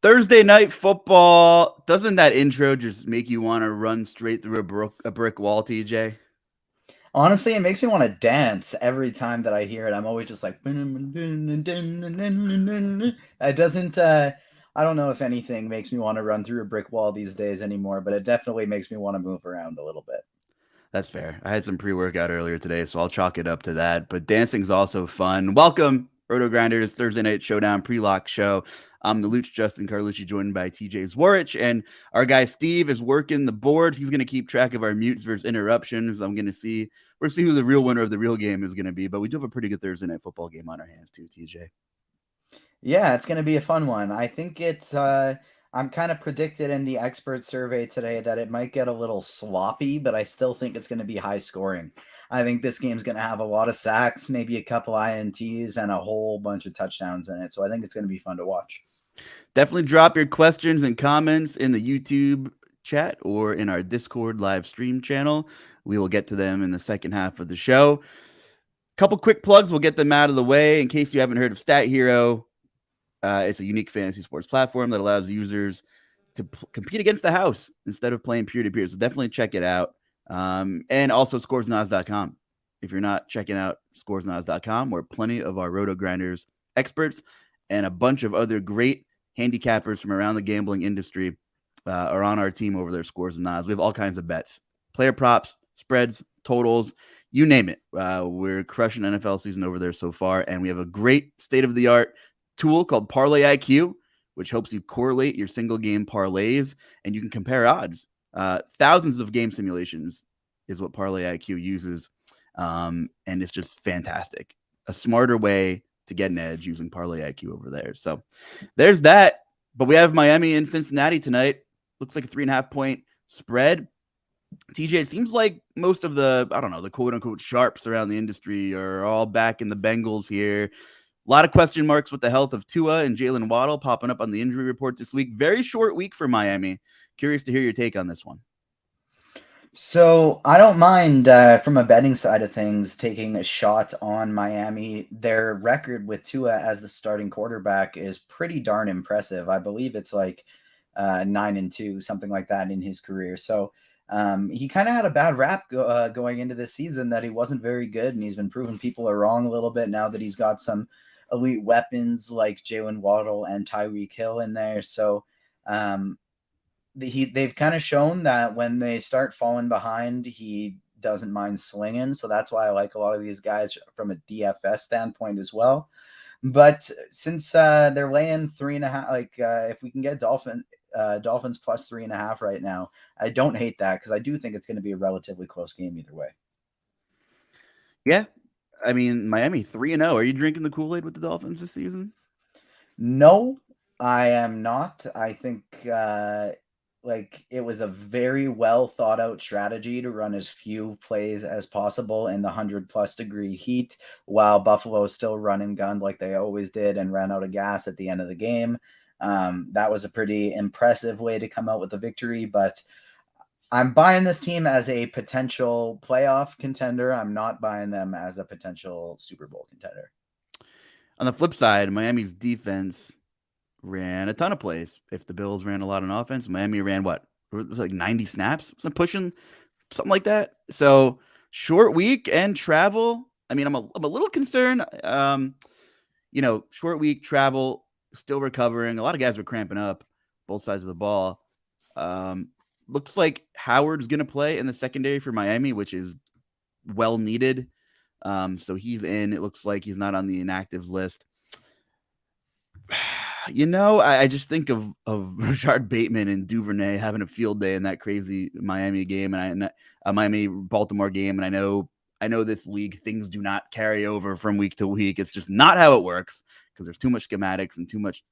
Thursday night football. Doesn't that intro just make you want to run straight through a brick wall, TJ? Honestly, it makes me want to dance every time that I hear it. I'm always just like, it doesn't. I don't know if anything makes me want to run through a brick wall these days anymore, but it definitely makes me want to move around a little bit. That's fair. I had some pre-workout earlier today, so I'll chalk it up to that. But dancing's also fun. Welcome, RotoGrinders Thursday Night Showdown pre-lock show. I'm the Luch Justin Carlucci, joined by TJ Zwarych, and our guy Steve is working the boards. He's going to keep track of our mutes versus interruptions. We'll see who the real winner of the real game is going to be. But we do have a pretty good Thursday night football game on our hands too, TJ. Yeah, it's going to be a fun one. I think I'm kind of predicted in the expert survey today that it might get a little sloppy, but I still think it's going to be high scoring. I think this game's going to have a lot of sacks, maybe a couple INTs, and a whole bunch of touchdowns in it. So I think it's going to be fun to watch. Definitely drop your questions and comments in the YouTube chat or in our Discord live stream channel. We will get to them in the second half of the show. Couple quick plugs, we'll get them out of the way. In case you haven't heard of Stat Hero, it's a unique fantasy sports platform that allows users to compete against the house instead of playing peer-to-peer. So definitely check it out. And also scoresnoz.com. If you're not checking out scoresnoz.com, where plenty of our RotoGrinders experts and a bunch of other great handicappers from around the gambling industry are on our team over there, Scores and Noz. We have all kinds of bets, player props, spreads, totals, you name it. We're crushing NFL season over there so far, and we have a great state-of-the-art tool called Parlay IQ, which helps you correlate your single game parlays, and you can compare odds. Thousands of game simulations is what Parlay IQ uses, and it's just fantastic. A smarter way to get an edge using Parlay IQ over there. So there's that. But we have Miami and Cincinnati tonight. Looks like a 3.5 point spread. TJ, it seems like most of the quote unquote sharps around the industry are all back in the Bengals here. A lot of question marks with the health of Tua and Jalen Waddle popping up on the injury report this week. Very short week for Miami. Curious to hear your take on this one. So I don't mind from a betting side of things taking a shot on Miami. Their record with Tua as the starting quarterback is pretty darn impressive. I believe it's like 9-2, something like that in his career. So he kind of had a bad rap going into this season that he wasn't very good, and he's been proving people are wrong a little bit now that he's got some elite weapons like Jalen Waddle and Tyreek Hill in there. So um, they've kind of shown that when they start falling behind, he doesn't mind slinging. So that's why I like a lot of these guys from a DFS standpoint as well. But since they're laying 3.5, if we can get Dolphins plus 3.5 right now, I don't hate that because I do think it's going to be a relatively close game either way. Yeah. I mean, Miami 3-0. Are you drinking the Kool-Aid with the Dolphins this season? No, I am not. I think it was a very well thought out strategy to run as few plays as possible in the 100+ degree heat while Buffalo is still running gun like they always did and ran out of gas at the end of the game. That was a pretty impressive way to come out with a victory, but I'm buying this team as a potential playoff contender. I'm not buying them as a potential Super Bowl contender. On the flip side, Miami's defense ran a ton of plays. If the Bills ran a lot on offense, Miami ran what? It was like 90 snaps, some pushing, something like that. So short week and travel. I mean, I'm a little concerned. Short week, travel, still recovering. A lot of guys were cramping up both sides of the ball. Looks like Howard's going to play in the secondary for Miami, which is well needed. So he's in. It looks like he's not on the inactives list. I just think of Rashard Bateman and Duvernay having a field day in that crazy Miami game and Miami Baltimore game. And I know this league, things do not carry over from week to week. It's just not how it works because there's too much schematics and too much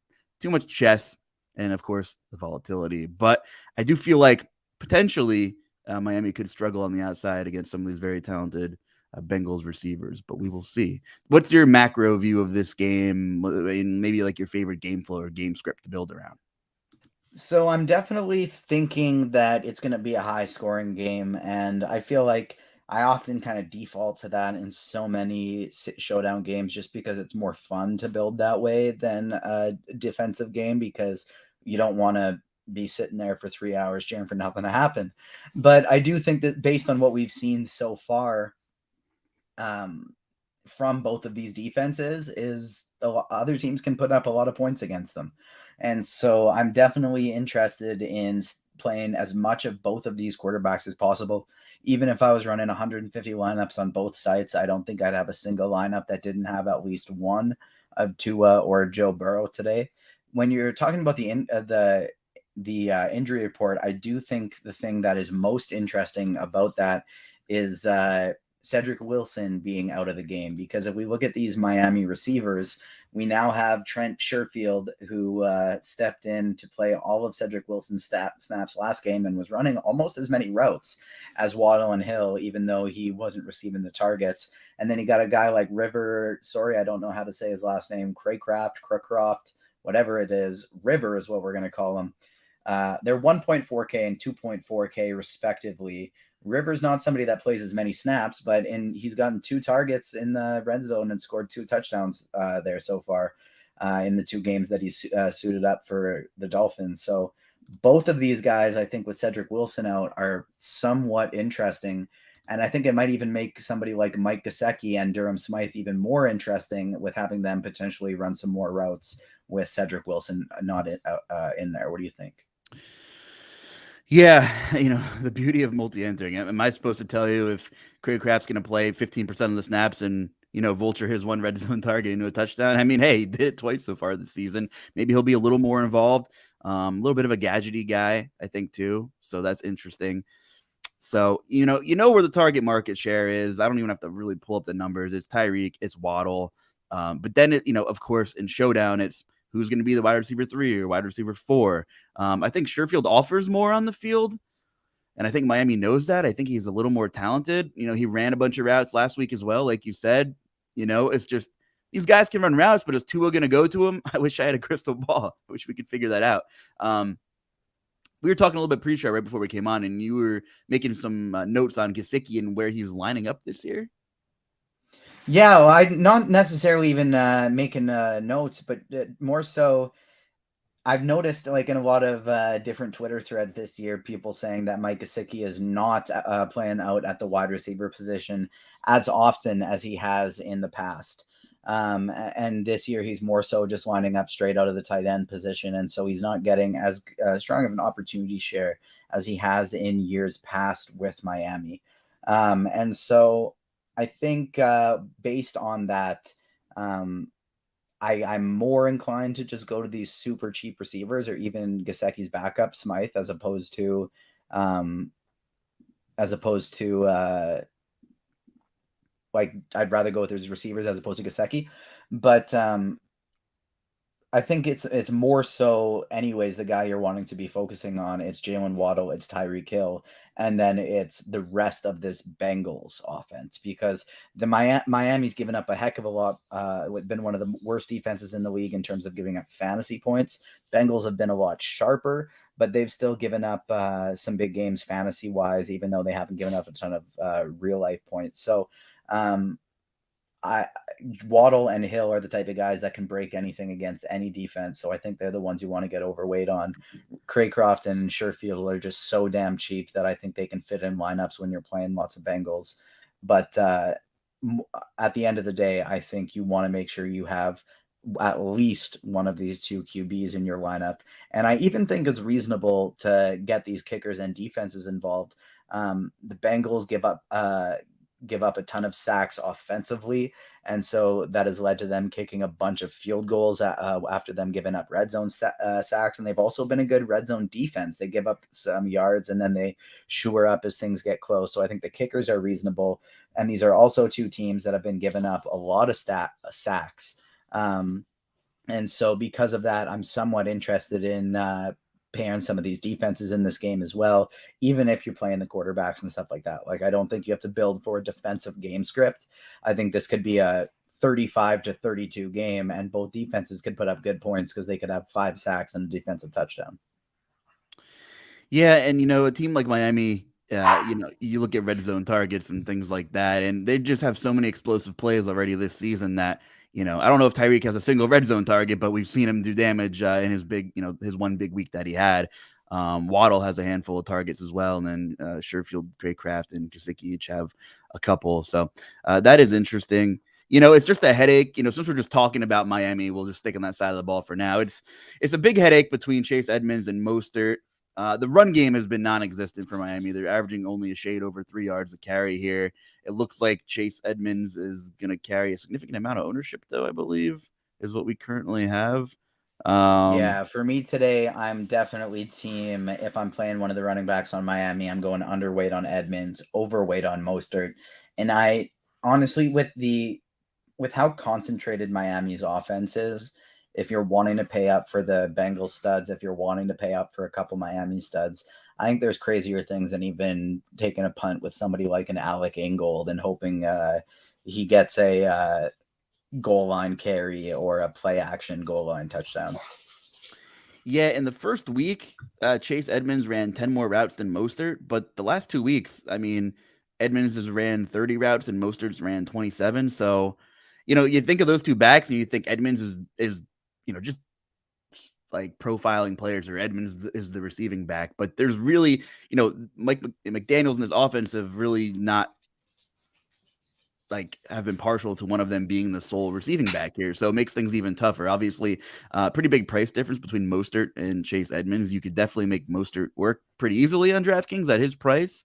chess and of course the volatility. But I do feel like potentially Miami could struggle on the outside against some of these very talented Bengals receivers, but we will see. What's your macro view of this game and maybe like your favorite game flow or game script to build around? So I'm definitely thinking that it's going to be a high scoring game, and I feel like I often kind of default to that in so many showdown games just because it's more fun to build that way than a defensive game because you don't want to be sitting there for 3 hours cheering for nothing to happen. But I do think that based on what we've seen so far, um, from both of these defenses, is other teams can put up a lot of points against them. And so I'm definitely interested in playing as much of both of these quarterbacks as possible. Even if I was running 150 lineups on both sites, I don't think I'd have a single lineup that didn't have at least one of Tua or Joe Burrow today. When you're talking about the injury report, I do think the thing that is most interesting about that is Cedric Wilson being out of the game, because if we look at these Miami receivers, we now have Trent Sherfield, who stepped in to play all of Cedric Wilson's snaps last game and was running almost as many routes as Waddle and Hill, even though he wasn't receiving the targets. And then he got a guy like River, sorry, I don't know how to say his last name, Craycroft, whatever it is. River is what we're going to call him. They're 1.4K and 2.4K respectively. River's not somebody that plays as many snaps, but he's gotten 2 targets in the red zone and scored 2 touchdowns there so far in the 2 games that he's suited up for the Dolphins. So both of these guys, I think, with Cedric Wilson out, are somewhat interesting. And I think it might even make somebody like Mike Gesicki and Durham Smythe even more interesting, with having them potentially run some more routes with Cedric Wilson not in there. What do you think? Yeah, the beauty of multi-entering. Am I supposed to tell you if Craig Kraft's going to play 15% of the snaps and, vulture his one red zone target into a touchdown? I mean, hey, he did it twice so far this season. Maybe he'll be a little more involved. A little bit of a gadgety guy, I think, too. So that's interesting. So, where the target market share is. I don't even have to really pull up the numbers. It's Tyreek, it's Waddle. But then, of course, in Showdown, it's who's going to be the wide receiver 3 or wide receiver 4. I think Sherfield offers more on the field, and I think Miami knows that. I think he's a little more talented. He ran a bunch of routes last week as well, like you said. It's just these guys can run routes, but is Tua going to go to him? I wish I had a crystal ball. I wish we could figure that out. We were talking a little bit pre-show right before we came on, and you were making some notes on Gesicki and where he's lining up this year. Yeah, well, I'm not necessarily even making notes, but more so, I've noticed, like, in a lot of different Twitter threads this year, people saying that Mike Gesicki is not playing out at the wide receiver position as often as he has in the past. And this year, he's more so just lining up straight out of the tight end position. And so he's not getting as strong of an opportunity share as he has in years past with Miami. And so I think based on that, I'm more inclined to just go to these super cheap receivers, or even Gesicki's backup Smythe, as opposed to like, I'd rather go with his receivers as opposed to Gesicki. But I think it's more so, anyways, the guy you're wanting to be focusing on. It's Jalen Waddle, it's Tyreek Hill, and then it's the rest of this Bengals offense, because the Miami's given up a heck of a lot. Been one of the worst defenses in the league in terms of giving up fantasy points. Bengals have been a lot sharper, but they've still given up some big games fantasy wise, even though they haven't given up a ton of real life points. So Waddle and Hill are the type of guys that can break anything against any defense. So I think they're the ones you want to get overweight on. Craycroft and Sherfield are just so damn cheap that I think they can fit in lineups when you're playing lots of Bengals. But at the end of the day, I think you want to make sure you have at least one of these 2 QBs in your lineup. And I even think it's reasonable to get these kickers and defenses involved. The Bengals give up a ton of sacks offensively, and so that has led to them kicking a bunch of field goals after them giving up red zone sacks. And they've also been a good red zone defense. They give up some yards and then they shore up as things get close. So I think the kickers are reasonable, and these are also 2 teams that have been giving up a lot of sacks. And so because of that, I'm somewhat interested in pairing some of these defenses in this game as well, even if you're playing the quarterbacks and stuff like that. Like, I don't think you have to build for a defensive game script. I think this could be a 35-32 game, and both defenses could put up good points because they could have 5 sacks and a defensive touchdown. Yeah, and a team like Miami, you look at red zone targets and things like that, and they just have so many explosive plays already this season that I don't know if Tyreek has a single red zone target, but we've seen him do damage in his one big week that he had. Waddle has a handful of targets as well, and then Sherfield, Craycraft, and Kasicki each have a couple. So that is interesting. It's just a headache. Since we're just talking about Miami, we'll just stick on that side of the ball for now. It's a big headache between Chase Edmonds and Mostert. The run game has been non-existent for Miami. They're averaging only a shade over 3 yards a carry here. It looks like Chase Edmonds is going to carry a significant amount of ownership, though, I believe, is what we currently have. Yeah, for me today, I'm definitely team. If I'm playing one of the running backs on Miami, I'm going underweight on Edmonds, overweight on Mostert. And I honestly, with how concentrated Miami's offense is, if you're wanting to pay up for the Bengals studs, if you're wanting to pay up for a couple Miami studs, I think there's crazier things than even taking a punt with somebody like an Alec Ingold and hoping he gets a goal line carry or a play action goal line touchdown. Yeah, in the first week, Chase Edmonds ran 10 more routes than Mostert, but the last 2 weeks, I mean, Edmonds has ran 30 routes and Mostert's ran 27. So, you think of those two backs and you think Edmonds is just like profiling players, or Edmonds is the receiving back. But there's really, Mike McDaniels and his offense have really not have been partial to one of them being the sole receiving back here. So it makes things even tougher. Obviously, pretty big price difference between Mostert and Chase Edmonds. You could definitely make Mostert work pretty easily on DraftKings at his price.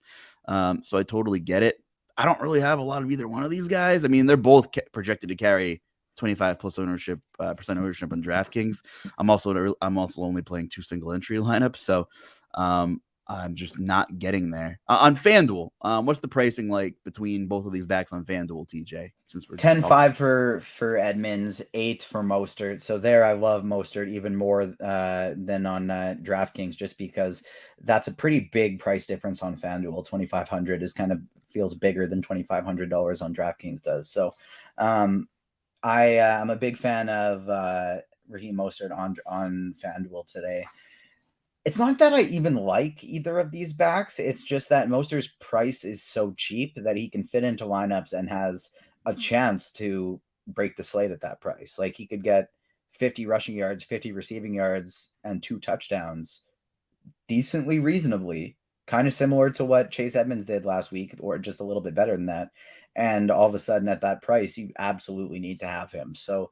So I totally get it. I don't really have a lot of either one of these guys. I mean, they're both projected to carry 25 plus ownership, percent ownership on DraftKings. I'm also only playing 2 single entry lineups. So, I'm just not getting there. On FanDuel, what's the pricing like between both of these backs on FanDuel, TJ? Since we're 10-5 for Edmonds, 8 for Mostert. So there, I love Mostert even more than on DraftKings, just because that's a pretty big price difference on FanDuel. 2,500 is kind of feels bigger than $2,500 on DraftKings does. So I'm a big fan of Raheem Mostert on FanDuel today. It's not that I even like either of these backs. It's just that Mostert's price is so cheap that he can fit into lineups and has a chance to break the slate at that price. Like he could get 50 rushing yards, 50 receiving yards, and 2 touchdowns decently reasonably, kind of similar to what Chase Edmonds did last week, or just a little bit better than that. And all of a sudden at that price, you absolutely need to have him. So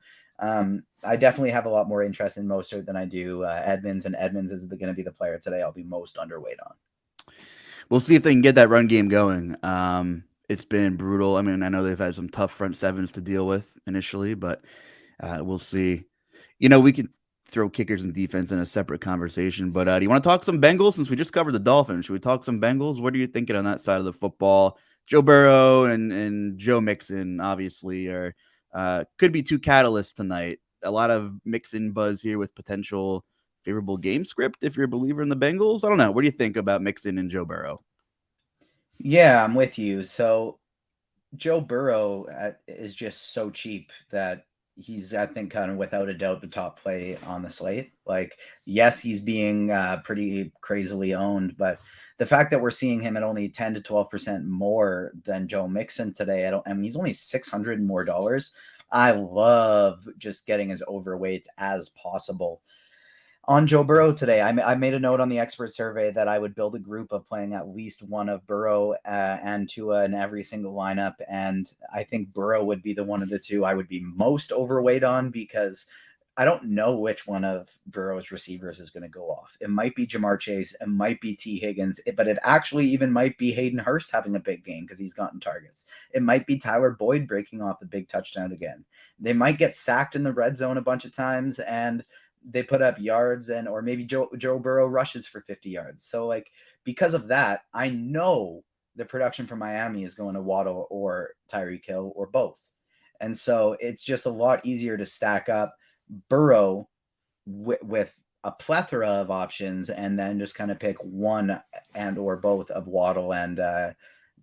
I definitely have a lot more interest in Mostert than I do Edmonds, and Edmonds is going to be the player today I'll be most underweight on. We'll see if they can get that run game going. It's been brutal. I mean, I know they've had some tough front sevens to deal with initially, but we'll see. We could throw kickers and defense in a separate conversation, but do you want to talk some Bengals since we just covered the Dolphins? Should we talk some Bengals? What are you thinking on that side of the football? Joe Burrow and Joe Mixon obviously are could be 2 catalysts tonight. A lot of Mixon buzz here with potential favorable game script if you're a believer in the Bengals. I don't know. What do you think about Mixon and Joe Burrow? Yeah, I'm with you. So Joe Burrow is just so cheap that he's, I think, kind of without a doubt the top play on the slate. Like, yes, he's being pretty crazily owned, but the fact that we're seeing him at only 10 to 12% more than Joe Mixon today, I mean, he's only $600 more. I love just getting as overweight as possible. On Joe Burrow today, I made a note on the expert survey that I would build a group of playing at least one of Burrow and Tua in every single lineup. And I think Burrow would be the one of the two I would be most overweight on, because I don't know which one of Burrow's receivers is going to go off. It might be Jamar Chase. It might be T. Higgins, but it actually even might be Hayden Hurst having a big game because he's gotten targets. It might be Tyler Boyd breaking off a big touchdown again. They might get sacked in the red zone a bunch of times and they put up yards, or maybe Joe Burrow rushes for 50 yards. So because of that, I know the production from Miami is going to Waddle or Tyreek Hill or both. And so it's just a lot easier to stack up Burrow with a plethora of options and then just kind of pick one and or both of Waddle and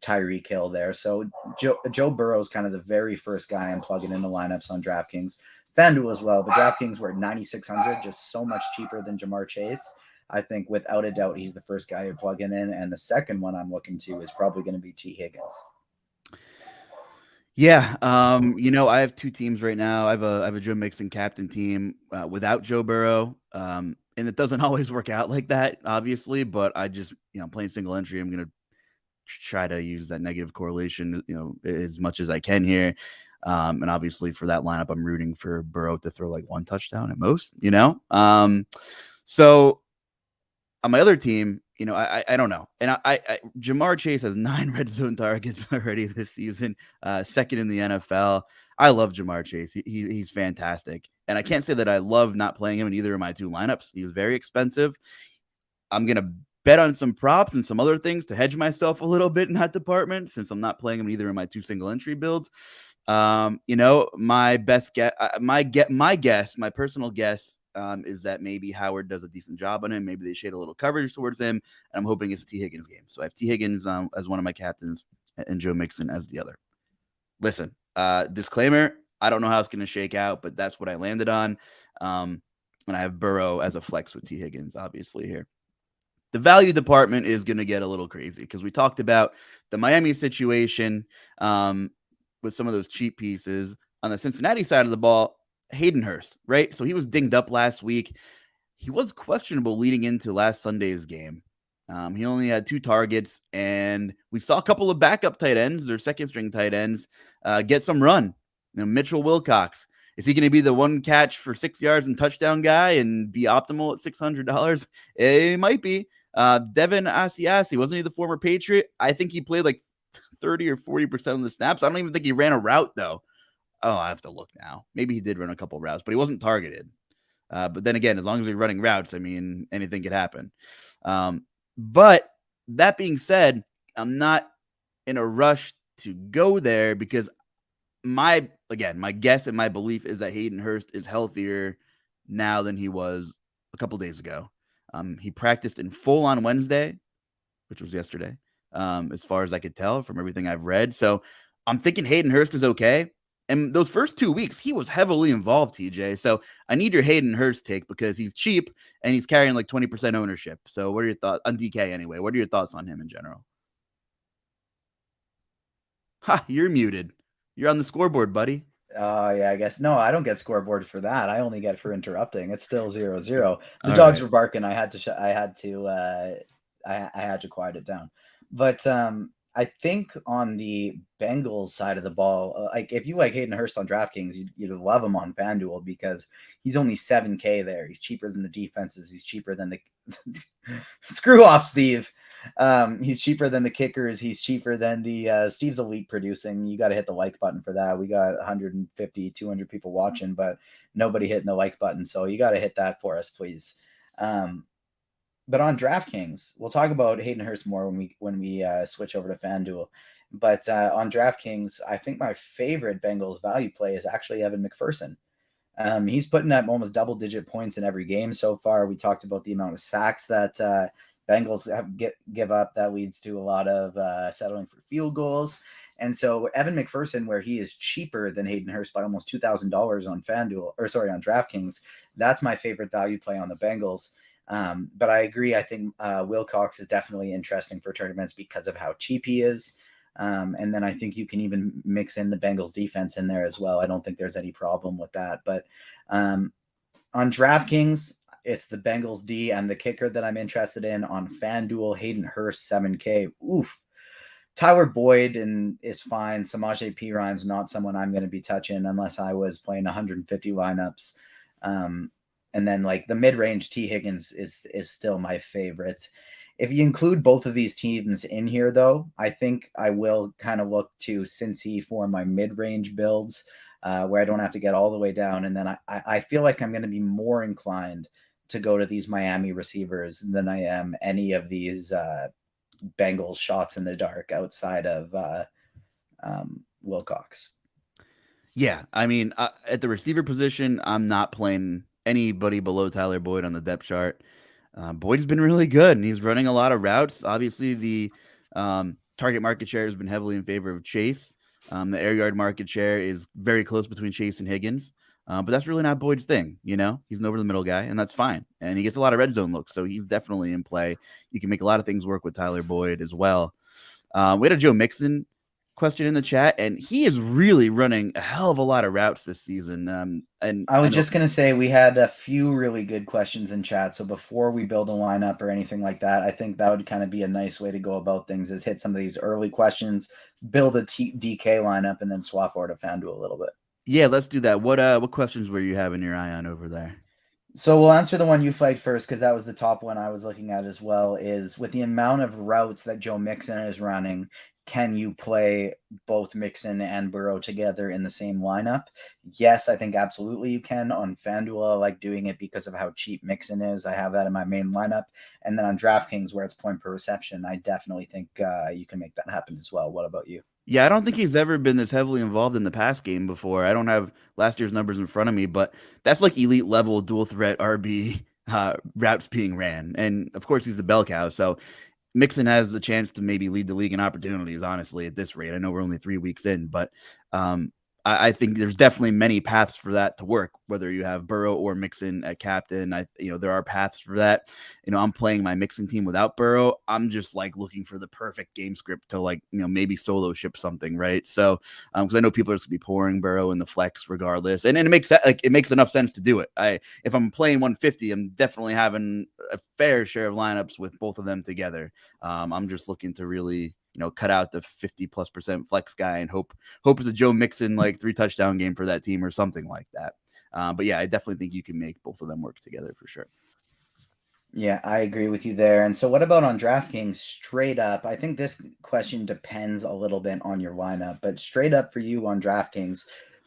Tyreek Hill there. So Joe Burrow is kind of the very first guy I'm plugging into lineups on DraftKings. FanDuel as well, but DraftKings were at 9,600, just so much cheaper than Jamar Chase. I think without a doubt, he's the first guy you're plugging in. And the second one I'm looking to is probably going to be T. Higgins. Yeah, I have two teams right now. I have a Joe Mixon captain team without Joe Burrow, and it doesn't always work out like that, obviously. But I just, playing single entry, I'm gonna try to use that negative correlation, as much as I can here. And obviously for that lineup, I'm rooting for Burrow to throw like one touchdown at most. So on my other team, I don't know. And I Jamar Chase has 9 red zone targets already this season, second in the NFL. I love Jamar Chase. He's fantastic. And I can't say that I love not playing him in either of my two lineups. He was very expensive. I'm going to bet on some props and some other things to hedge myself a little bit in that department, since I'm not playing him in either of my two single entry builds. My best guess, my personal guess, is that maybe Howard does a decent job on him. Maybe they shade a little coverage towards him. And I'm hoping it's T. Higgins' game. So I have T. Higgins as one of my captains and Joe Mixon as the other. Listen, disclaimer, I don't know how it's going to shake out, but that's what I landed on. And I have Burrow as a flex with T. Higgins, obviously, here. The value department is going to get a little crazy because we talked about the Miami situation with some of those cheap pieces. On the Cincinnati side of the ball, Hayden Hurst, right? So he was dinged up last week. He was questionable leading into last Sunday's game. He only had 2 targets, and we saw a couple of backup tight ends or second-string tight ends get some run. Mitchell Wilcox. Is he going to be the one catch for 6 yards and touchdown guy and be optimal at $600? It might be. Devin Asiasi, wasn't he the former Patriot? I think he played like 30 or 40% of the snaps. I don't even think he ran a route, though. Oh, I have to look now. Maybe he did run a couple routes, but he wasn't targeted. But then again, as long as you're running routes, I mean, anything could happen. But that being said, I'm not in a rush to go there because my guess and my belief is that Hayden Hurst is healthier now than he was a couple days ago. He practiced in full on Wednesday, which was yesterday, as far as I could tell from everything I've read. So I'm thinking Hayden Hurst is okay. And those first 2 weeks, he was heavily involved, TJ. So I need your Hayden Hurst take because he's cheap and he's carrying like 20% ownership. So what are your thoughts on DK anyway? What are your thoughts on him in general? Ha, you're muted. You're on the scoreboard, buddy. Oh, yeah, I guess. No, I don't get scoreboard for that. I only get for interrupting. It's still 0-0. The All dogs right. were barking. I had to quiet it down. But I think on the Bengals side of the ball, like if you like Hayden Hurst on DraftKings, you'd love him on FanDuel because he's only $7K there. He's cheaper than the defenses. He's cheaper than the screw off, Steve. He's cheaper than the kickers. He's cheaper than the Steve's elite producing. You got to hit the like button for that. We got 150, 200 people watching, but nobody hitting the like button. So you got to hit that for us, please. But on DraftKings, we'll talk about Hayden Hurst more when we switch over to FanDuel. But on DraftKings, I think my favorite Bengals value play is actually Evan McPherson. He's putting up almost double-digit points in every game so far. We talked about the amount of sacks that Bengals give up. That leads to a lot of settling for field goals. And so Evan McPherson, where he is cheaper than Hayden Hurst by almost $2,000 on on DraftKings, that's my favorite value play on the Bengals. But I agree. I think Wilcox is definitely interesting for tournaments because of how cheap he is. And then I think you can even mix in the Bengals defense in there as well. I don't think there's any problem with that. But on DraftKings, it's the Bengals D and the kicker that I'm interested in. On FanDuel, Hayden Hurst, 7K. Oof. Tyler Boyd is fine. Samaje Perine not someone I'm going to be touching unless I was playing 150 lineups. And then like the mid-range T. Higgins is still my favorite. If you include both of these teams in here, though, I think I will kind of look to Cincy for my mid-range builds where I don't have to get all the way down. And then I feel like I'm going to be more inclined to go to these Miami receivers than I am any of these Bengals shots in the dark outside of Wilcox. Yeah, I mean, at the receiver position, I'm not playing anybody below Tyler Boyd on the depth chart. Boyd's been really good, and he's running a lot of routes. Obviously, the target market share has been heavily in favor of Chase. The air yard market share is very close between Chase and Higgins, but that's really not Boyd's thing. He's an over-the-middle guy, and that's fine. And he gets a lot of red zone looks, so he's definitely in play. You can make a lot of things work with Tyler Boyd as well. We had a Joe Mixon question in the chat, and he is really running a hell of a lot of routes this season. And I was I know, just going to say we had a few really good questions in chat. So before we build a lineup or anything like that, I think that would kind of be a nice way to go about things is hit some of these early questions, build a DK lineup, and then swap over to FanDuel a little bit. yeah, let's do that. What questions were you having your eye on over there? So we'll answer the one you fight first because that was the top one I was looking at as well. Is with the amount of routes that Joe Mixon is running, can you play both Mixon and Burrow together in the same lineup? Yes, I think absolutely you can. On FanDuel, I like doing it because of how cheap Mixon is. I have that in my main lineup. And then on DraftKings, where it's point per reception, I definitely think you can make that happen as well. What about you? Yeah, I don't think he's ever been this heavily involved in the pass game before. I don't have last year's numbers in front of me, but that's like elite level dual threat RB routes being ran. And of course, he's the bell cow. So Mixon has the chance to maybe lead the league in opportunities, honestly, at this rate. I know we're only 3 weeks in, but I think there's definitely many paths for that to work, whether you have Burrow or Mixon at captain. There are paths for that. I'm playing my Mixon team without Burrow. I'm just like looking for the perfect game script to maybe solo ship something, right? So, because I know people are just gonna be pouring Burrow in the flex regardless, and it makes enough sense to do it. If I'm playing 150, I'm definitely having a fair share of lineups with both of them together. I'm just looking to really cut out the 50+% flex guy and hope it's a Joe Mixon 3 touchdown game for that team or something like that. But yeah, I definitely think you can make both of them work together for sure. Yeah, I agree with you there. And so, what about on DraftKings straight up? I think this question depends a little bit on your lineup, but straight up for you on DraftKings,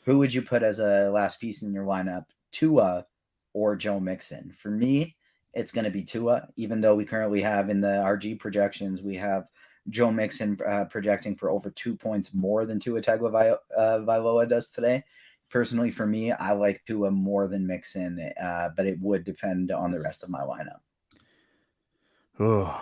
who would you put as a last piece in your lineup, Tua or Joe Mixon? For me, it's going to be Tua, even though we currently have in the RG projections, we have Joe Mixon projecting for over 2 points more than Tua Tagovailoa does today. Personally, for me, I like Tua more than Mixon, but it would depend on the rest of my lineup. Oh,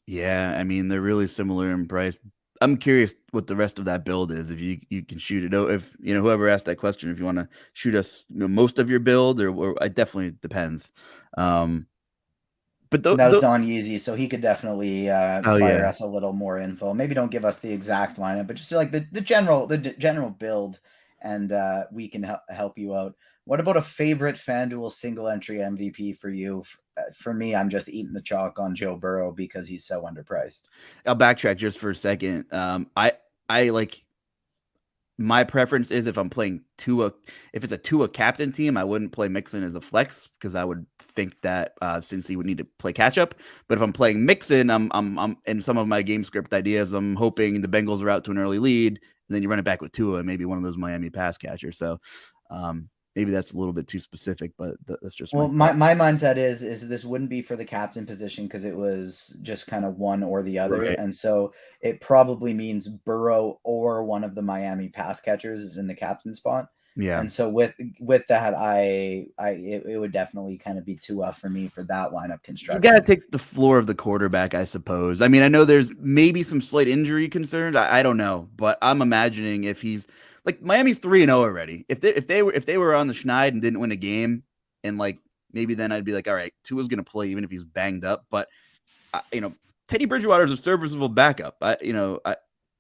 yeah. I mean, they're really similar in price. I'm curious what the rest of that build is. If you can shoot it, if whoever asked that question, if you want to shoot us most of your build, or it definitely depends. But That was Don Yeezy, so he could definitely fire yeah, us a little more info. Maybe don't give us the exact lineup, but just like the general build, and we can help you out. What about a favorite FanDuel single entry MVP for you? For me, I'm just eating the chalk on Joe Burrow because he's so underpriced. I'll backtrack just for a second. I like my preference is if I'm playing Tua, if it's a Tua captain team, I wouldn't play Mixon as a flex because I would think that since he would need to play catch up. But if I'm playing Mixon, I'm in some of my game script ideas. I'm hoping the Bengals are out to an early lead, and then you run it back with Tua and maybe one of those Miami pass catchers. So maybe that's a little bit too specific, but that's just Well, my my mindset is this wouldn't be for the captain position because it was just kind of one or the other, right. and so it probably means Burrow or one of the Miami pass catchers is in the captain spot. Yeah. And so with that, it would definitely kind of be too for me for that lineup You got to construction. take the floor of the quarterback, I suppose. I mean, I know there's maybe some slight injury concerns. I don't know, but I'm imagining if he's like Miami's 3-0 already. If they were on the Schneid and didn't win a game, and maybe then I'd be like, all right, Tua's gonna play even if he's banged up. But Teddy Bridgewater is a serviceable backup. I know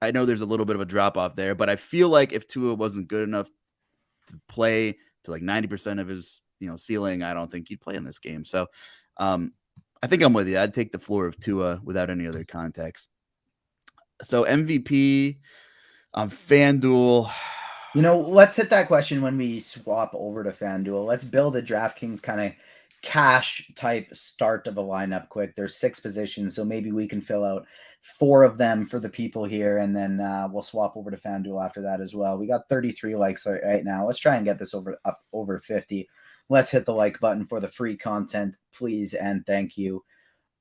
there's a little bit of a drop off there, but I feel like if Tua wasn't good enough to play to 90% of his ceiling, I don't think he'd play in this game. So I think I'm with you. I'd take the floor of Tua without any other context. So MVP on FanDuel. Let's hit that question when we swap over to FanDuel. Let's build a DraftKings kind of cash type start of a lineup quick. There's 6 positions, so maybe we can fill out 4 of them for the people here, and then we'll swap over to FanDuel after that as well. We got 33 likes right now. Let's try and get this up over 50. Let's hit the like button for the free content, please, and thank you.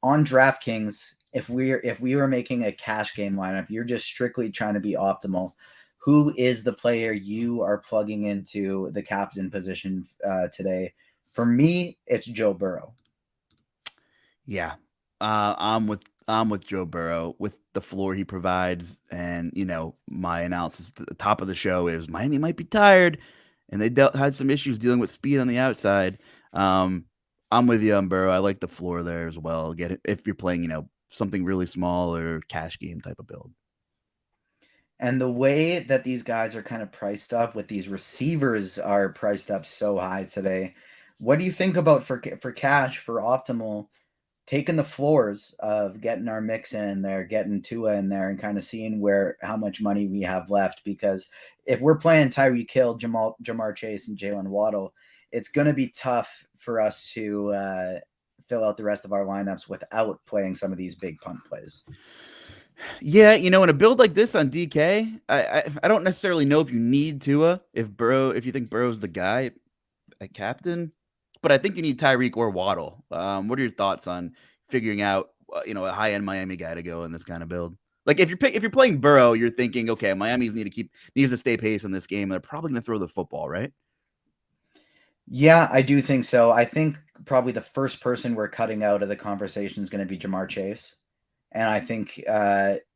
On DraftKings, if we were making a cash game lineup, you're just strictly trying to be optimal. Who is the player you are plugging into the captain position today? For me, it's Joe Burrow. Yeah, I'm with Joe Burrow with the floor he provides, and my analysis at the top of the show is Miami might be tired, and they had some issues dealing with speed on the outside. I'm with you on Burrow. I like the floor there as well. Get it if you're playing something really small or cash game type of build. And the way that these guys are kind of priced up, with these receivers are priced up so high today. What do you think about for cash, for optimal, taking the floors of getting our mix in there, getting Tua in there, and kind of seeing how much money we have left? Because if we're playing Tyreek Hill, Jamar Chase, and Jalen Waddle, it's going to be tough for us to fill out the rest of our lineups without playing some of these big punt plays. Yeah, in a build like this on DK, I don't necessarily know if you need Tua, if you think Burrow's the guy at captain, but I think you need Tyreek or Waddle. What are your thoughts on figuring out, a high end Miami guy to go in this kind of build? Like if you're playing Burrow, you're thinking, okay, Miami's needs to stay pace in this game. They're probably going to throw the football, right? Yeah, I do think so. I think probably the first person we're cutting out of the conversation is going to be Jamar Chase. And I think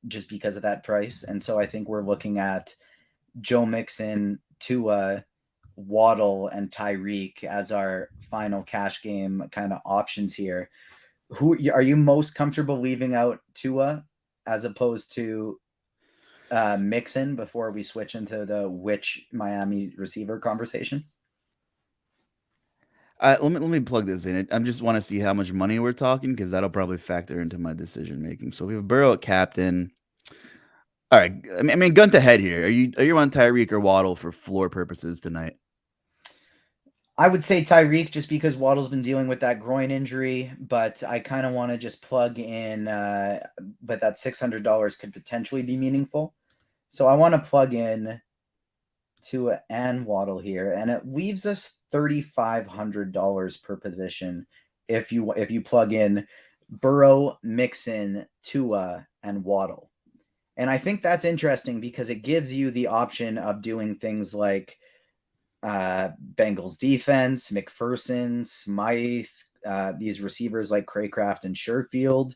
just because of that price. And so I think we're looking at Joe Mixon, Tua, Waddle, and Tyreek as our final cash game kind of options here. Who are you most comfortable leaving out, Tua as opposed to Mixon, before we switch into the which Miami receiver conversation? Let me plug this in. I just want to see how much money we're talking, because that'll probably factor into my decision making. So we have Burrow at captain. All right. I mean, gun to head here. Are you on Tyreek or Waddle for floor purposes tonight? I would say Tyreek, just because Waddle's been dealing with that groin injury, but I kind of want to just plug in, but that $600 could potentially be meaningful. So I want to plug in Tua and Waddle here, and it leaves us $3,500 per position if you plug in Burrow, Mixon, Tua, and Waddle. And I think that's interesting because it gives you the option of doing things like Bengals defense, McPherson, Smythe, these receivers like Craycraft and Sherfield.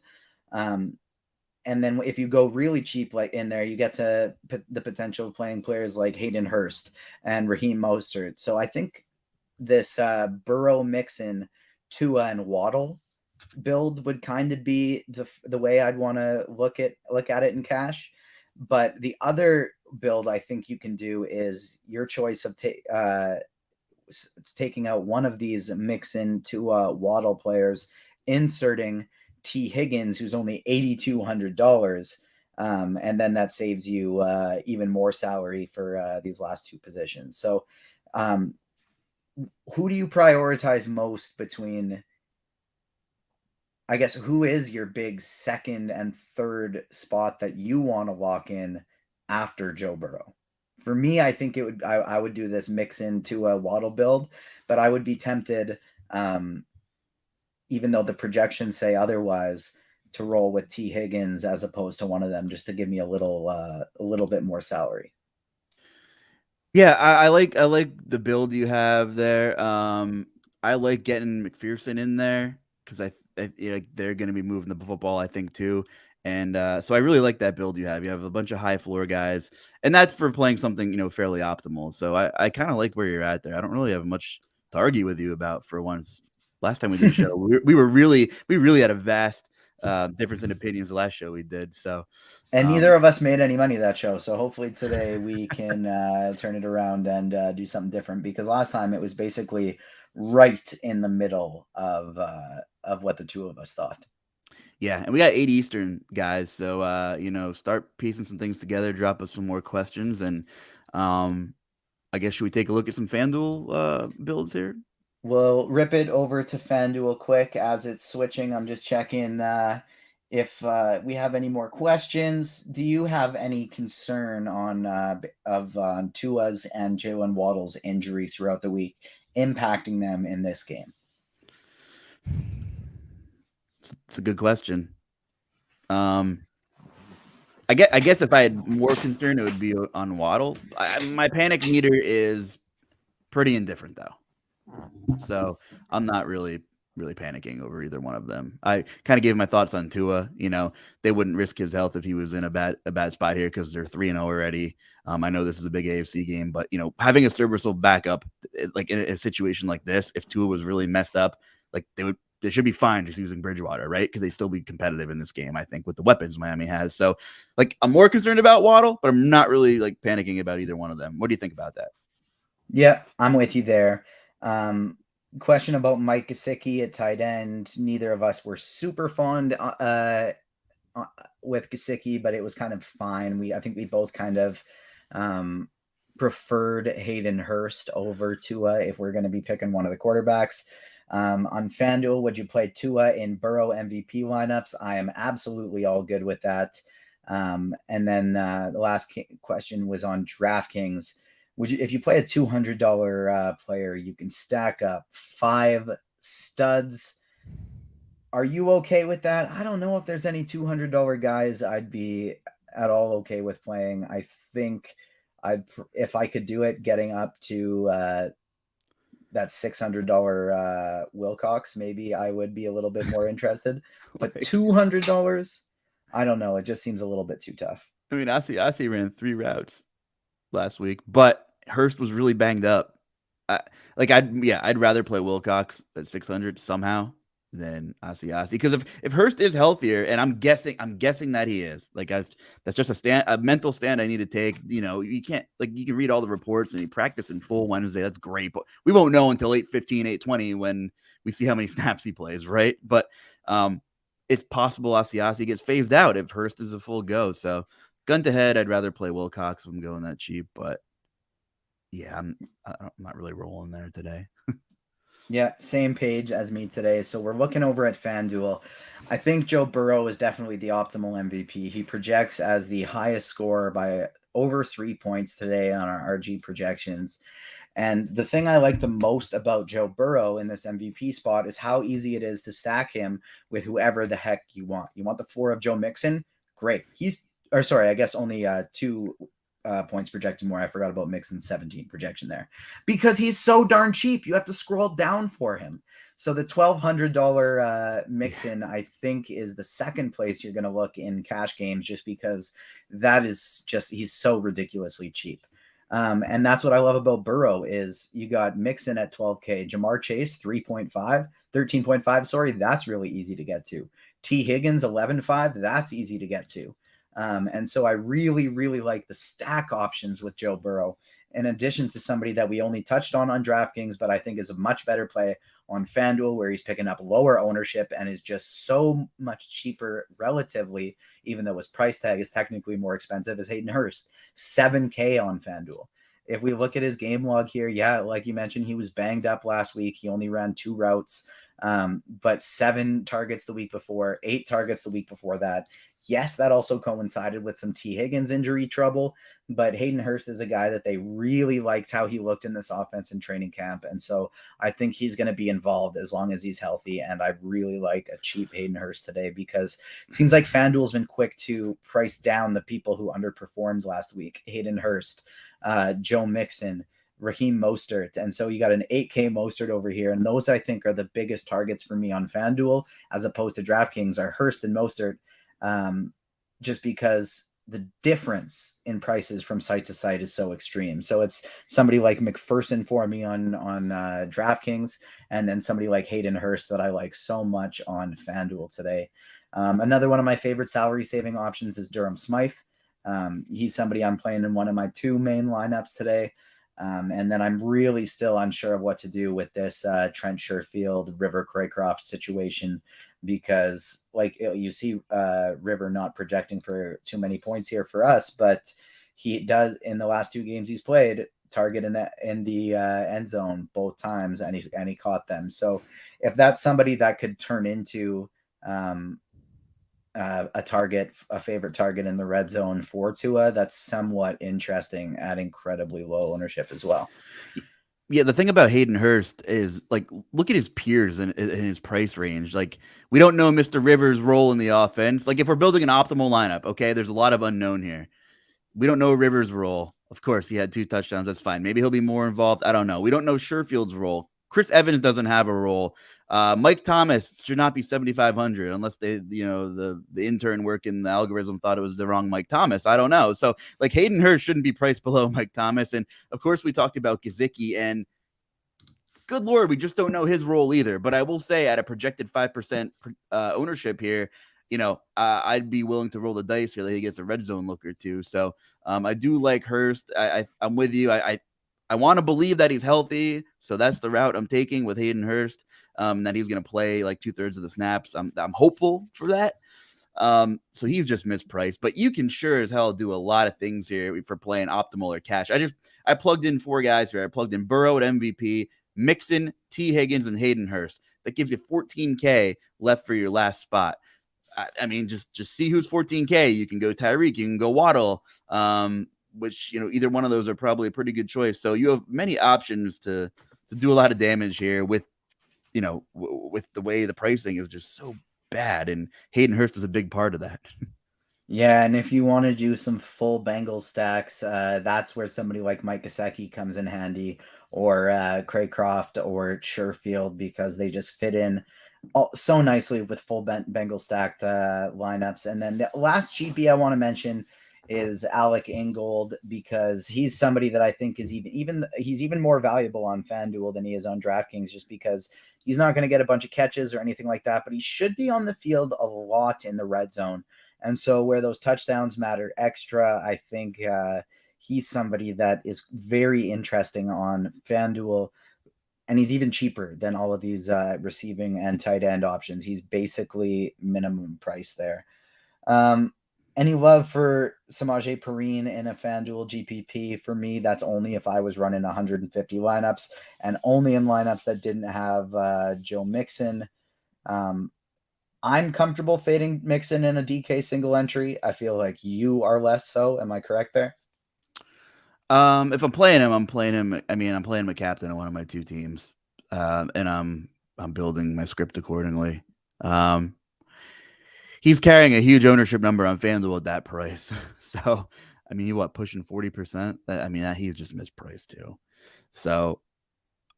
And then if you go really cheap like in there, you get to the potential of playing players like Hayden Hurst and Raheem Mostert. So I think this Burrow, Mixon, Tua, and Waddle build would kind of be the way I'd want to look at it in cash. But the other build I think you can do is your choice of taking out one of these Mixon to Waddle players, inserting T. Higgins, who's only $8,200. And then that saves you even more salary for these last two positions. So who do you prioritize most between, I guess, who is your big second and third spot that you want to lock in after Joe Burrow? For me, I think I would do this Mixon to a Waddle build, but I would be tempted, even though the projections say otherwise, to roll with T. Higgins as opposed to one of them, just to give me a little bit more salary. Yeah, I like the build you have there. I like getting McPherson in there because they're going to be moving the football, I think, too. And so I really like that build you have. You have a bunch of high floor guys, and that's for playing something fairly optimal. So I kind of like where you're at there. I don't really have much to argue with you about for once. Last time we did a show, we really had a vast difference in opinions the last show we did. So, and neither of us made any money that show. So hopefully today we can turn it around and do something different, because last time it was basically right in the middle of what the two of us thought. Yeah, and we got 8 Eastern, guys. So start piecing some things together, drop us some more questions, and I guess should we take a look at some FanDuel builds here? We'll rip it over to FanDuel quick as it's switching. I'm just checking if we have any more questions. Do you have any concern on Tua's and Jalen Waddle's injury throughout the week impacting them in this game? It's a good question. I guess if I had more concern, it would be on Waddle. My panic meter is pretty indifferent, though. So I'm not really panicking over either one of them. I kind of gave my thoughts on Tua. They wouldn't risk his health if he was in a bad spot here because they're 3-0 already. I know this is a big AFC game, but having a serviceable backup, like in a situation like this, if Tua was really messed up, like they would they should be fine just using Bridgewater, right? Because they still be competitive in this game, I think, with the weapons Miami has. So, like, I'm more concerned about Waddle, but I'm not really like panicking about either one of them. What do you think about that? Yeah, I'm with you there. Question about Mike Gesicki at tight end. Neither of us were super fond with Gesicki, but it was kind of fine. I think we both kind of preferred Hayden Hurst over Tua if we're going to be picking one of the quarterbacks. On FanDuel, would you play Tua in Burrow MVP lineups? I am absolutely all good with that. And then the last question was on DraftKings. If you play a $200 player, you can stack up 5 studs. Are you okay with that? I don't know if there's any $200 guys I'd be at all okay with playing. I think if I could do it, getting up to that $600 Wilcox, maybe I would be a little bit more interested. But $200, I don't know. It just seems a little bit too tough. I mean, Asi ran 3 routes last week, but Hurst was really banged up. I'd rather play Wilcox at 600 somehow than Asi because if Hurst is healthier, and I'm guessing that he is, like, that's just a mental stand I need to take. You know, you can't, like, you can read all the reports and he practiced in full Wednesday. That's great, but we won't know until 8:15, 8:20 when we see how many snaps he plays, right? But it's possible Asi gets phased out if Hurst is a full go. So gun to head, I'd rather play Wilcox if I'm going that cheap, but yeah, I'm not really rolling there today. Yeah, same page as me today. So we're looking over at FanDuel. I think Joe Burrow is definitely the optimal MVP. He projects as the highest scorer by over 3 points today on our RG projections. And the thing I like the most about Joe Burrow in this MVP spot is how easy it is to stack him with whoever the heck you want. You want the floor of Joe Mixon? Great. I guess only 2 points projected more. I forgot about Mixon's 17 projection there because he's so darn cheap. You have to scroll down for him. So the $1,200 Mixon, I think, is the second place you're going to look in cash games, just because he's so ridiculously cheap. And that's what I love about Burrow is you got Mixon at 12K, Jamar Chase 13.5, sorry, that's really easy to get to. T Higgins 11.5, that's easy to get to. And so I really, really like the stack options with Joe Burrow, in addition to somebody that we only touched on DraftKings, but I think is a much better play on FanDuel, where he's picking up lower ownership and is just so much cheaper relatively, even though his price tag is technically more expensive, as Hayden Hurst, $7K on FanDuel. If we look at his game log here, yeah, like you mentioned, he was banged up last week. He only ran 2 routes, but 7 targets the week before, 8 targets the week before that. Yes, that also coincided with some T. Higgins injury trouble, but Hayden Hurst is a guy that they really liked how he looked in this offense in training camp. And so I think he's going to be involved as long as he's healthy. And I really like a cheap Hayden Hurst today, because it seems like FanDuel's been quick to price down the people who underperformed last week. Hayden Hurst, Joe Mixon, Raheem Mostert. And so you got an 8K Mostert over here. And those, I think, are the biggest targets for me on FanDuel, as opposed to DraftKings, are Hurst and Mostert. Just because the difference in prices from site to site is so extreme. So it's somebody like McPherson for me on DraftKings, and then somebody like Hayden Hurst that I like so much on FanDuel today. Another one of my favorite salary saving options is Durham Smythe. He's somebody I'm playing in one of my 2 main lineups today. And then I'm really still unsure of what to do with this Trent Sherfield, River Craycroft situation, because, like, you see River not projecting for too many points here for us, but he does, in the last 2 games he's played, target in the end zone both times, and he caught them. So if that's somebody that could turn into a favorite target in the red zone for Tua, that's somewhat interesting at incredibly low ownership as well. Yeah, the thing about Hayden Hurst is, like, look at his peers in his price range. Like, we don't know Mr. Rivers' role in the offense. Like, if we're building an optimal lineup, okay, there's a lot of unknown here. We don't know Rivers' role. Of course, he had 2 touchdowns. That's fine. Maybe he'll be more involved. I don't know. We don't know Sherfield's role. Chris Evans doesn't have a role. Mike Thomas should not be 7,500 unless the intern working the algorithm thought it was the wrong Mike Thomas. I don't know. So, like, Hayden Hurst shouldn't be priced below Mike Thomas. And of course, we talked about Gesicki, and good Lord, we just don't know his role either. But I will say at a projected 5% ownership here, I'd be willing to roll the dice here that he gets a red zone look or two. So I do like Hurst. I'm with you. I want to believe that he's healthy. So that's the route I'm taking with Hayden Hurst, that he's going to play like 2/3 of the snaps. I'm hopeful for that. So he's just mispriced, but you can sure as hell do a lot of things here for playing optimal or cash. I plugged in 4 guys here. I plugged in Burrow at MVP, Mixon, T. Higgins, and Hayden Hurst. That gives you 14K left for your last spot. I mean, just see who's 14K. You can go Tyreek, you can go Waddle, which, either one of those are probably a pretty good choice. So you have many options to do a lot of damage here with, with the way the pricing is just so bad, and Hayden Hurst is a big part of that. Yeah, and if you want to do some full Bengals stacks, that's where somebody like Mike Gesicki comes in handy, or Craig Croft or Sherfield, because they just fit in so nicely with full Bengal stacked lineups. And then the last GP I want to mention is Alec Ingold, because he's somebody that I think is even more valuable on FanDuel than he is on DraftKings, just because he's not going to get a bunch of catches or anything like that, but he should be on the field a lot in the red zone. And so where those touchdowns matter extra, I think he's somebody that is very interesting on FanDuel. And he's even cheaper than all of these receiving and tight end options. He's basically minimum price there. Any love for Samaje Perine in a FanDuel GPP? For me, that's only if I was running 150 lineups, and only in lineups that didn't have Joe Mixon. I'm comfortable fading Mixon in a DK single entry. I feel like you are less so. Am I correct there? If I'm playing him, I'm playing him. I mean, I'm playing him a captain on one of my 2 teams, and I'm building my script accordingly. He's carrying a huge ownership number on FanDuel at that price. So, I mean, pushing 40%? I mean, he's just mispriced too. So,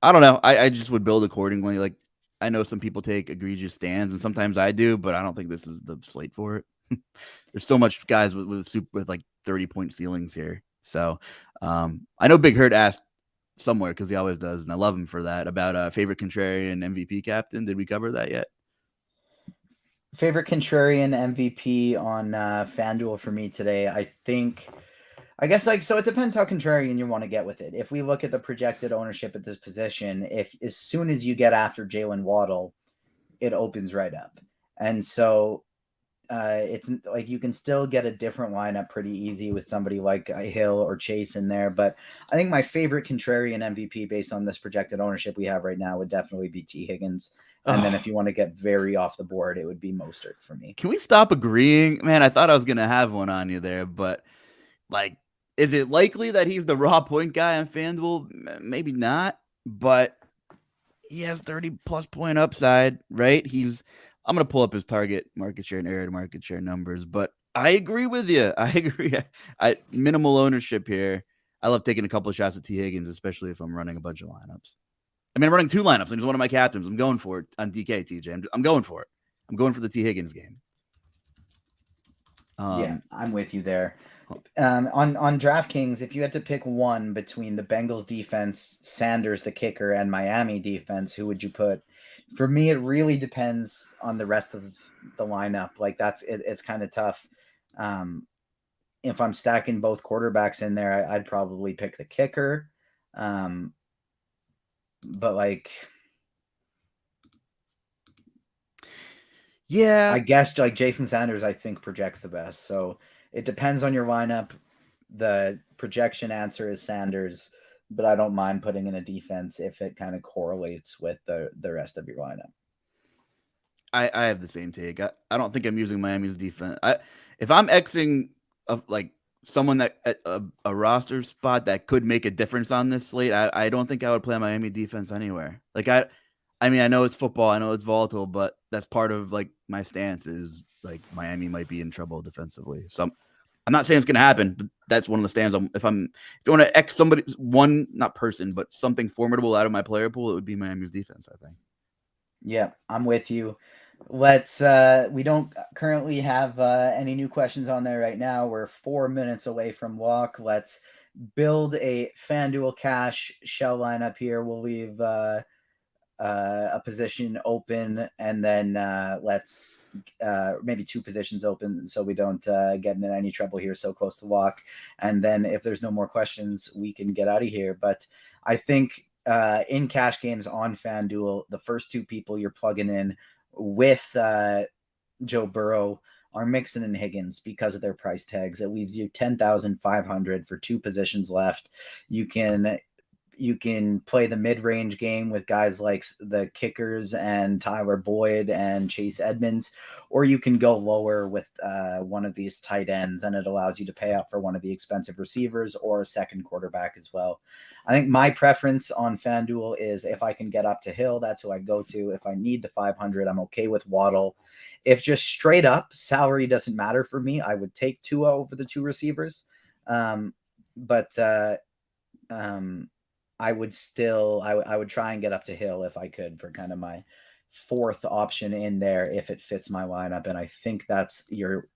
I don't know. I just would build accordingly. Like, I know some people take egregious stands, and sometimes I do, but I don't think this is the slate for it. There's so much guys with like 30-point ceilings here. So, I know Big Hurt asked somewhere, because he always does, and I love him for that, about favorite contrarian MVP captain. Did we cover that yet? Favorite contrarian MVP on FanDuel for me today, I guess, so it depends how contrarian you want to get with it. If we look at the projected ownership at this position, if as soon as you get after Jalen Waddle, it opens right up. And so it's like you can still get a different lineup pretty easy with somebody like Hill or Chase in there. But I think my favorite contrarian MVP based on this projected ownership we have right now would definitely be T. Higgins. And then if you want to get very off the board, it would be Mostert for me. Can we stop agreeing? Man, I thought I was going to have one on you there, but like, is it likely that he's the raw point guy on FanDuel? Maybe not, but he has 30+ point upside, right? I'm going to pull up his target market share and area market share numbers, but I agree with you. I agree. Minimal ownership here. I love taking a couple of shots at T. Higgins, especially if I'm running a bunch of lineups. I mean, I'm running 2 lineups, and he's one of my captains. I'm going for it on DK, TJ. I'm going for it. I'm going for the T. Higgins game. Yeah, I'm with you there. On DraftKings, if you had to pick one between the Bengals defense, Sanders, the kicker, and Miami defense, who would you put? For me, it really depends on the rest of the lineup. Like it's kind of tough. If I'm stacking both quarterbacks in there, I'd probably pick the kicker. But like, yeah, I guess like Jason Sanders, I think projects the best. So it depends on your lineup. The projection answer is Sanders, but I don't mind putting in a defense if it kind of correlates with the rest of your lineup. I have the same take. I don't think I'm using Miami's defense. If I'm Xing like someone that a roster spot that could make a difference on this slate, I don't think I would play Miami defense anywhere. Like I mean, I know it's football, I know it's volatile, but that's part of like my stance is like Miami might be in trouble defensively. So I'm not saying it's going to happen, but that's one of the stands. If you want to X somebody, one, not person, but something formidable out of my player pool, it would be Miami's defense, I think. Yeah, I'm with you. We don't currently have any new questions on there right now. We're 4 minutes away from lock. Let's build a FanDuel cash shell lineup here. We'll leave a position open, and then let's maybe 2 positions open so we don't get into any trouble here so close to lock. And then if there's no more questions, we can get out of here. But I think in cash games on FanDuel, the first 2 people you're plugging in with Joe Burrow are Mixon and Higgins because of their price tags. It leaves you 10,500 for 2 positions left. You can play the mid-range game with guys like the kickers and Tyler Boyd and Chase Edmonds, or you can go lower with one of these tight ends, and it allows you to pay up for one of the expensive receivers or a second quarterback as well. I think my preference on FanDuel is if I can get up to Hill, that's who I go to. If I need the 500, I'm okay with Waddle. If just straight up salary doesn't matter for me, I would take Tua over the 2 receivers. But I would try and get up to Hill if I could for kind of my 4th option in there if it fits my lineup. And I think that's your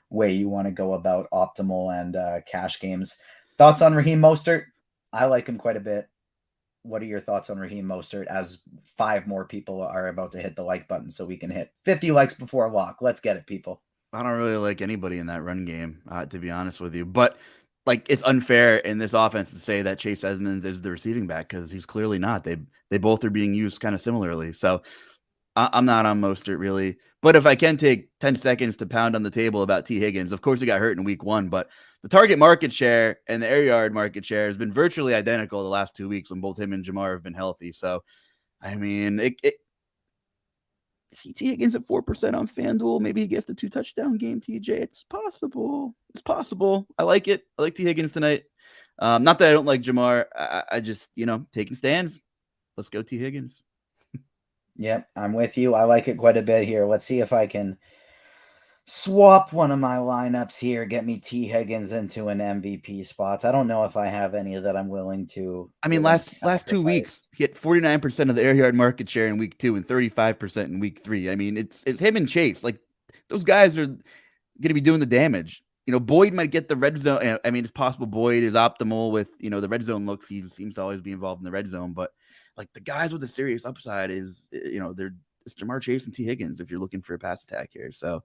way you want to go about optimal and cash games. Thoughts on Raheem Mostert? I like him quite a bit. What are your thoughts on Raheem Mostert as 5 more people are about to hit the like button so we can hit 50 likes before lock? Let's get it, people. I don't really like anybody in that run game, to be honest with you. But like, it's unfair in this offense to say that Chase Edmonds is the receiving back because he's clearly not. They both are being used kind of similarly. So I'm not on Mostert really. But if I can take 10 seconds to pound on the table about T. Higgins, of course he got hurt in week 1, but the target market share and the air yard market share has been virtually identical the last 2 weeks when both him and Jamar have been healthy. So, I mean, T. Higgins at 4% on FanDuel. Maybe he gets the 2 touchdown game, TJ. It's possible. It's possible. I like it. I like T. Higgins tonight. Not that I don't like Jamar. I just, taking stands. Let's go T. Higgins. Yep, I'm with you. I like it quite a bit here. Let's see if I can swap one of my lineups here, get me T. Higgins into an MVP spots. I don't know if I have any that I'm willing to. I mean, last 2 weeks, he hit 49% of the air yard market share in week 2 and 35% in week 3. I mean, it's him and Chase. Like, those guys are going to be doing the damage. Boyd might get the red zone. I mean, it's possible Boyd is optimal with, the red zone looks. He seems to always be involved in the red zone, but like the guys with the serious upside is, it's Jamar Chase and T. Higgins if you're looking for a pass attack here. So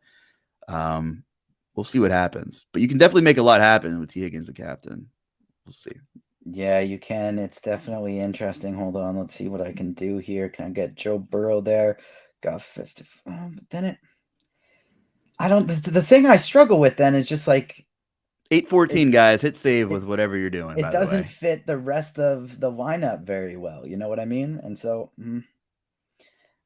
we'll see what happens. But you can definitely make a lot happen with T. Higgins, the captain. We'll see. Yeah, you can. It's definitely interesting. Hold on. Let's see what I can do here. Can I get Joe Burrow there? Got 50. But then the thing I struggle with then is just like 8-14 guys, hit save with whatever you're doing. It doesn't fit the rest of the lineup very well. You know what I mean? And so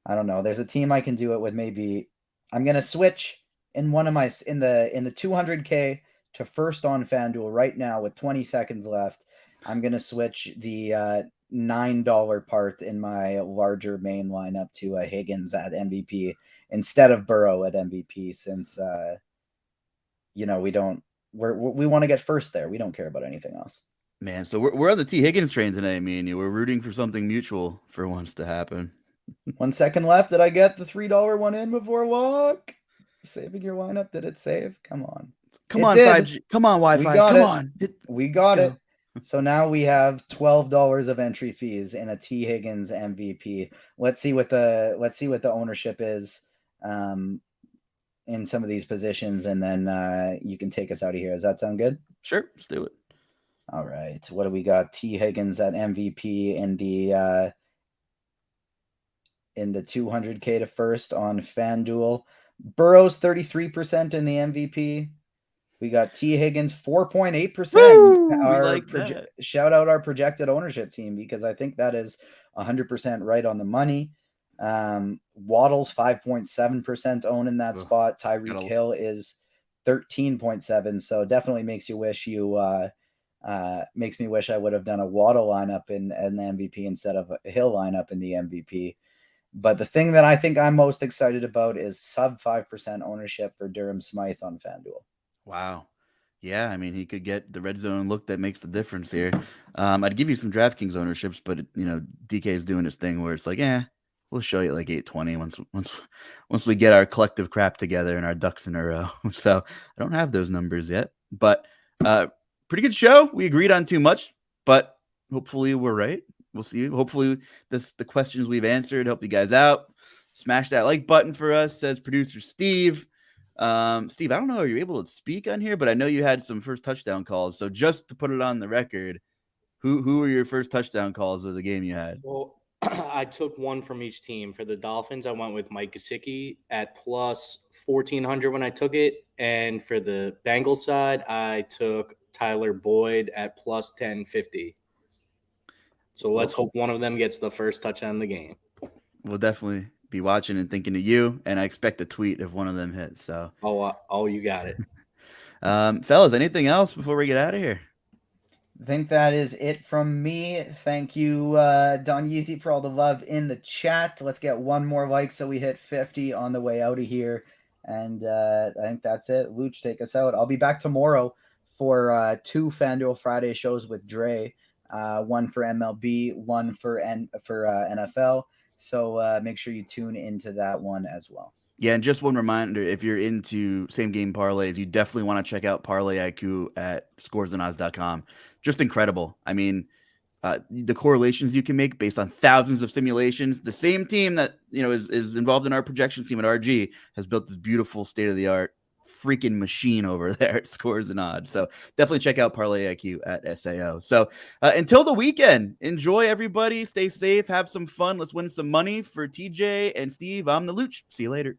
I don't know. There's a team I can do it with. Maybe I'm gonna switch in one of my in the 200K to first on FanDuel right now with 20 seconds left. I'm gonna switch the $9 part in my larger main lineup to a Higgins at MVP instead of Burrow at MVP, since we want to get first there. We don't care about anything else. Man, so we're on the T. Higgins train today, me and you. We're rooting for something mutual for once to happen. 1 second left. Did I get the $3 one in before lock? Saving your lineup. Did it save? Come on. Come on, 5G. Come on, Wi-Fi. Come on. We got it. So now we have $12 of entry fees in a T. Higgins MVP. Let's see what the ownership is in some of these positions, and then you can take us out of here. Does that sound good? Sure, let's do it. All right. What do we got? T. Higgins at MVP in the 200K to first on FanDuel. Burrow's 33% in the MVP. We got T. Higgins 4.8%. Shout out our projected ownership team, because I think that is 100% right on the money. Waddle's 5.7% own in that spot. Tyreek Hill is 13.7. So definitely makes me wish I would have done a Waddle lineup in an MVP instead of a Hill lineup in the MVP. But the thing that I think I'm most excited about is sub 5% ownership for Durham Smythe on FanDuel. Wow. Yeah, I mean, he could get the red zone look that makes the difference here. I'd give you some DraftKings ownerships, but DK is doing his thing where it's like, we'll show you like 820 once we get our collective crap together and our ducks in a row. So I don't have those numbers yet, but pretty good show. We agreed on too much, but hopefully we're right. We'll see. Hopefully, the questions we've answered helped you guys out. Smash that like button for us, says producer Steve. Steve, I don't know if you're able to speak on here, but I know you had some first touchdown calls. So just to put it on the record, who were your first touchdown calls of the game you had? Well, I took one from each team. For the Dolphins, I went with Mike Gesicki at plus 1,400 when I took it. And for the Bengals side, I took Tyler Boyd at plus 1,050. So let's hope one of them gets the first touchdown in the game. We'll definitely be watching and thinking of you, and I expect a tweet if one of them hits. So, you got it. Fellas, anything else before we get out of here? I think that is it from me. Thank you, Don Yeezy, for all the love in the chat. Let's get one more like so we hit 50 on the way out of here. And I think that's it. Luch, take us out. I'll be back tomorrow for 2 FanDuel Friday shows with Dre. One for MLB, one for NFL. So make sure you tune into that one as well. Yeah, and just one reminder, if you're into same game parlays, you definitely want to check out Parlay IQ at scoresandodds.com. Just incredible. I mean, the correlations you can make based on thousands of simulations. The same team that is involved in our projections team at RG has built this beautiful state-of-the-art freaking machine over there at Scores and Odds. So definitely check out Parlay IQ at SAO. So until the weekend, enjoy everybody. Stay safe. Have some fun. Let's win some money for TJ and Steve. I'm the Luch. See you later.